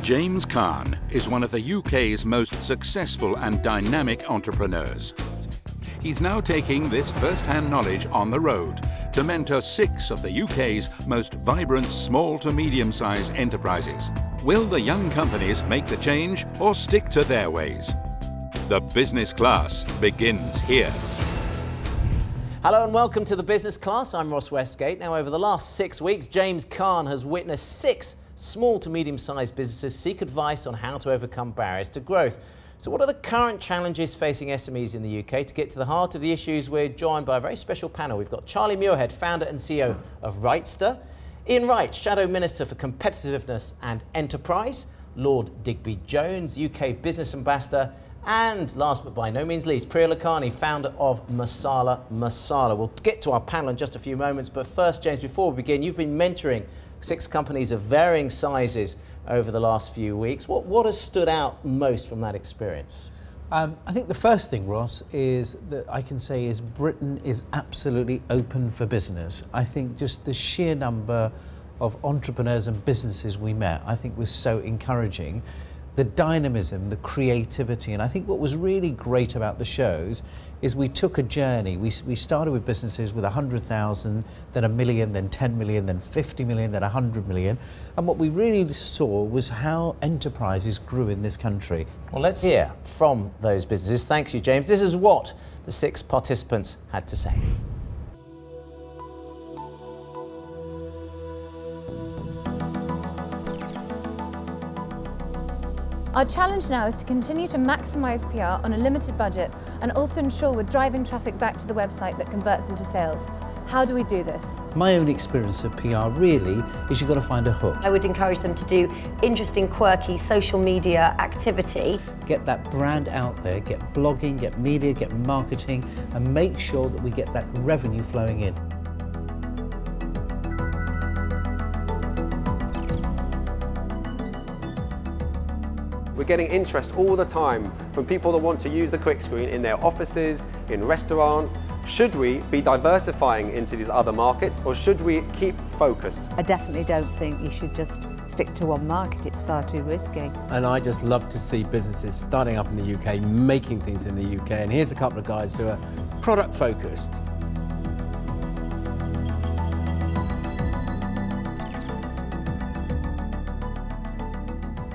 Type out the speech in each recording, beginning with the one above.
James Caan is one of the UK's most successful and dynamic entrepreneurs. He's now taking this first-hand knowledge on the road to mentor 6 of the UK's most vibrant small to medium-sized enterprises. Will the young companies make the change or stick to their ways? The business class begins here. Hello and welcome to the Business Class. I'm Ross Westgate. Now, over the last 6 weeks, James Caan has witnessed 6 small to medium-sized businesses seek advice on how to overcome barriers to growth. So what are the current challenges facing SMEs in the UK? To get to the heart of the issues, we're joined by a very special panel. We've got Charlie Muirhead, founder and CEO of Wrightster, Ian Wright, Shadow Minister for Competitiveness and Enterprise, Lord Digby Jones, UK Business Ambassador, and last but by no means least, Priya Lakhani, founder of Masala Masala. We'll get to our panel in just a few moments, but first, James, before we begin, you've been mentoring 6 companies of varying sizes over the last few weeks. What has stood out most from that experience? I think the first thing, Ross, is that I can say is Britain is absolutely open for business. I think just the sheer number of entrepreneurs and businesses we met, I think was so encouraging. The dynamism, the creativity, and I think what was really great about the shows is we took a journey. We started with businesses with 100,000, then 1 million, then 10 million, then 50 million, then 100 million. And what we really saw was how enterprises grew in this country. Well, let's hear from those businesses. Thanks you, James. This is what the 6 participants had to say. Our challenge now is to continue to maximise PR on a limited budget and also ensure we're driving traffic back to the website that converts into sales. How do we do this? My own experience of PR really is you've got to find a hook. I would encourage them to do interesting, quirky social media activity. Get that brand out there, get blogging, get media, get marketing, and make sure that we get that revenue flowing in. We're getting interest all the time from people that want to use the quick screen in their offices, in restaurants. Should we be diversifying into these other markets, or should we keep focused? I definitely don't think you should just stick to one market. It's far too risky. And I just love to see businesses starting up in the UK, making things in the UK. And here's a couple of guys who are product focused.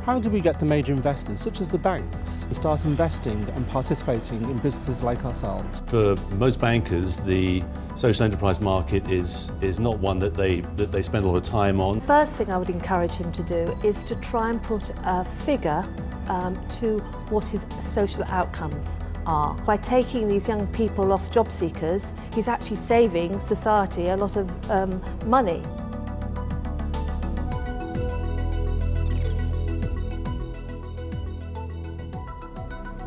How do we get the major investors, such as the banks, to start investing and participating in businesses like ourselves? For most bankers, the social enterprise market is not one that they spend a lot of time on. First thing I would encourage him to do is to try and put a figure to what his social outcomes are. By taking these young people off job seekers, he's actually saving society a lot of money.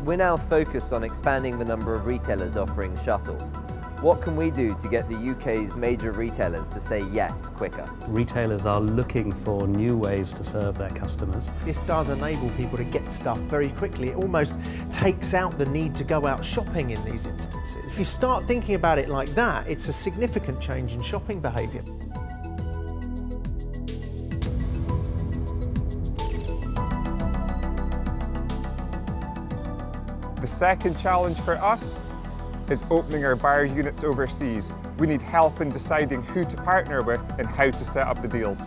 We're now focused on expanding the number of retailers offering shuttle. What can we do to get the UK's major retailers to say yes quicker? Retailers are looking for new ways to serve their customers. This does enable people to get stuff very quickly. It almost takes out the need to go out shopping in these instances. If you start thinking about it like that, it's a significant change in shopping behaviour. The second challenge for us is opening our buyer units overseas. We need help in deciding who to partner with and how to set up the deals.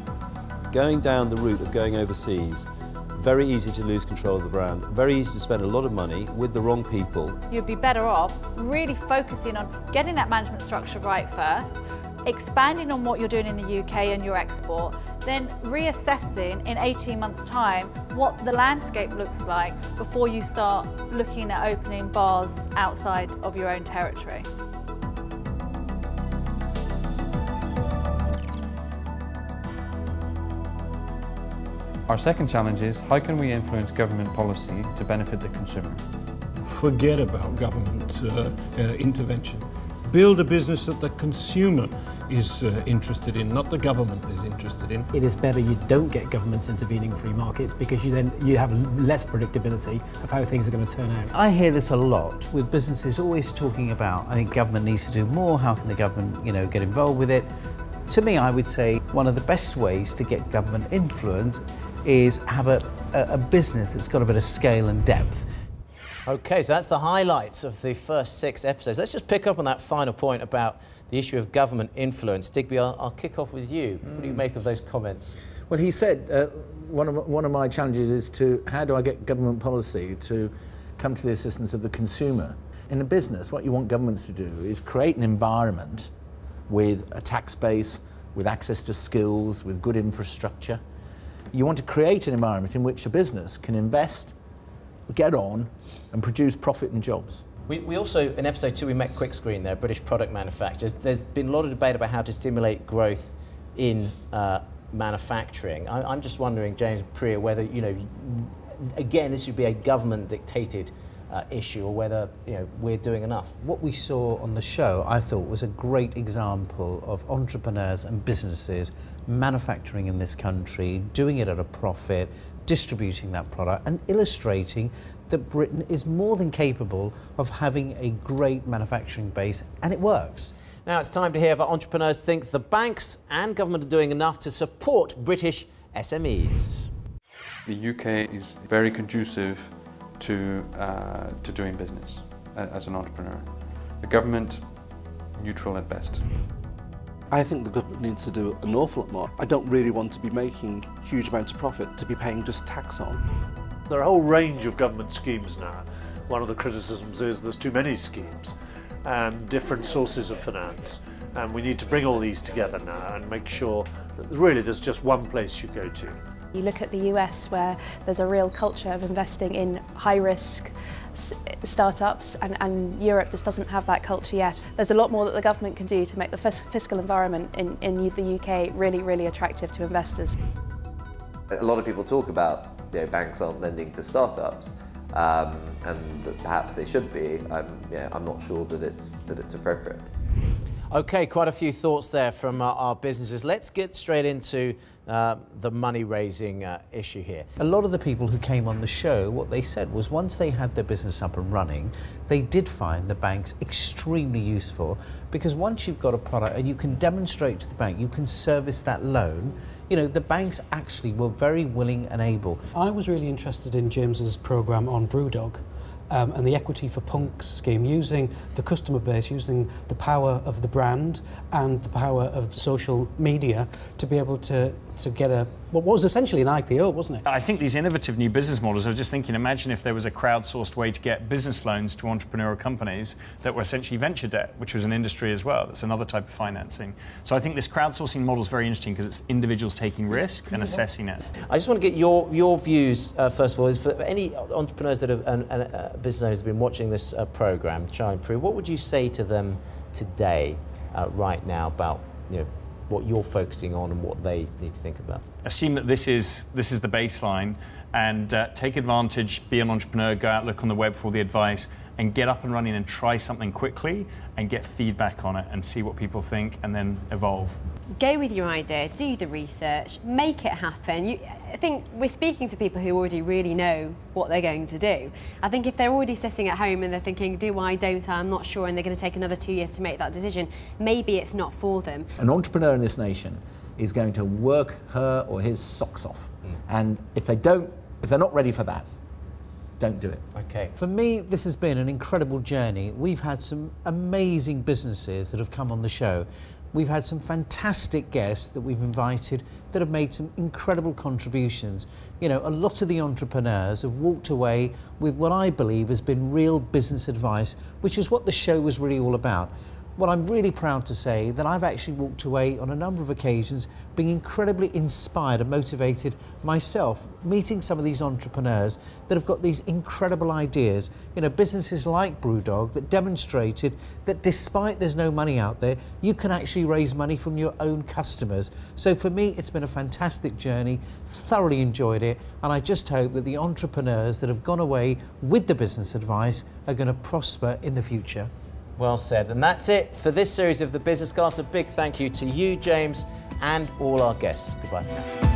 Going down the route of going overseas, very easy to lose control of the brand, very easy to spend a lot of money with the wrong people. You'd be better off really focusing on getting that management structure right first, expanding on what you're doing in the UK and your export, then reassessing in 18 months' time what the landscape looks like before you start looking at opening bars outside of your own territory. Our second challenge is, how can we influence government policy to benefit the consumer? Forget about government intervention. Build a business that the consumer is interested in, not the government is interested in. It is better you don't get governments intervening in free markets, because you have less predictability of how things are going to turn out. I hear this a lot with businesses always talking about, I think government needs to do more, how can the government, get involved with it? To me, I would say one of the best ways to get government influence is have a a business that's got a bit of scale and depth. OK, so that's the highlights of the first 6 episodes. Let's just pick up on that final point about the issue of government influence. Digby, I'll kick off with you. What do you make of those comments? Well, he said one of my challenges is to how do I get government policy to come to the assistance of the consumer. In a business, what you want governments to do is create an environment with a tax base, with access to skills, with good infrastructure. You want to create an environment in which a business can invest, get on, and produce profit and jobs. We also, in episode 2, we met QuickScreen, their British product manufacturers. There's been a lot of debate about how to stimulate growth in manufacturing. I'm just wondering, James Priya, whether, again, this should be a government-dictated issue, or whether we're doing enough. What we saw on the show, I thought, was a great example of entrepreneurs and businesses manufacturing in this country, doing it at a profit, distributing that product, and illustrating that Britain is more than capable of having a great manufacturing base, and it works. Now it's time to hear if our entrepreneurs think the banks and government are doing enough to support British SMEs. The UK is very conducive to doing business as an entrepreneur. The government, neutral at best. I think the government needs to do an awful lot more. I don't really want to be making huge amounts of profit to be paying just tax on. There are a whole range of government schemes now. One of the criticisms is there's too many schemes and different sources of finance. And we need to bring all these together now and make sure that really there's just one place you go to. You look at the US, where there's a real culture of investing in high-risk startups, and Europe just doesn't have that culture yet. There's a lot more that the government can do to make the fiscal environment in the UK really, really attractive to investors. A lot of people talk about banks aren't lending to startups, and that perhaps they should be. I'm not sure that it's appropriate. OK, quite a few thoughts there from our businesses. Let's get straight into the money-raising issue here. A lot of the people who came on the show, what they said was once they had their business up and running, they did find the banks extremely useful, because once you've got a product and you can demonstrate to the bank, you can service that loan, the banks actually were very willing and able. I was really interested in James's programme on Brewdog. And the Equity for Punks scheme, using the customer base, using the power of the brand and the power of social media to be able to get what was essentially an IPO, wasn't it? I think these innovative new business models, I was just thinking, imagine if there was a crowdsourced way to get business loans to entrepreneurial companies that were essentially venture debt, which was an industry as well. That's another type of financing. So I think this crowdsourcing model is very interesting because it's individuals taking risk and assessing it. I just want to get your views, first of all, is for any entrepreneurs that have, and business owners have been watching this programme, Caan, what would you say to them today, right now, about what you're focusing on and what they need to think about? Assume that this is the baseline, and take advantage, be an entrepreneur, go out, look on the web for all the advice, and get up and running and try something quickly and get feedback on it and see what people think and then evolve. Go with your idea, do the research, make it happen. I think we're speaking to people who already really know what they're going to do. I think if they're already sitting at home and they're thinking, do I, don't I, I'm not sure, and they're going to take another 2 years to make that decision, maybe it's not for them. An entrepreneur in this nation is going to work her or his socks off. And if they're not ready for that, don't do it. Okay. For me, this has been an incredible journey. We've had some amazing businesses that have come on the show. We've had some fantastic guests that we've invited that have made some incredible contributions. A lot of the entrepreneurs have walked away with what I believe has been real business advice, which is what the show was really all about. Well, I'm really proud to say that I've actually walked away on a number of occasions being incredibly inspired and motivated myself, meeting some of these entrepreneurs that have got these incredible ideas. Businesses like Brewdog that demonstrated that despite there's no money out there, you can actually raise money from your own customers. So for me, it's been a fantastic journey, thoroughly enjoyed it, and I just hope that the entrepreneurs that have gone away with the business advice are going to prosper in the future. Well said. And that's it for this series of The Business Class. A big thank you to you, James, and all our guests. Goodbye for now.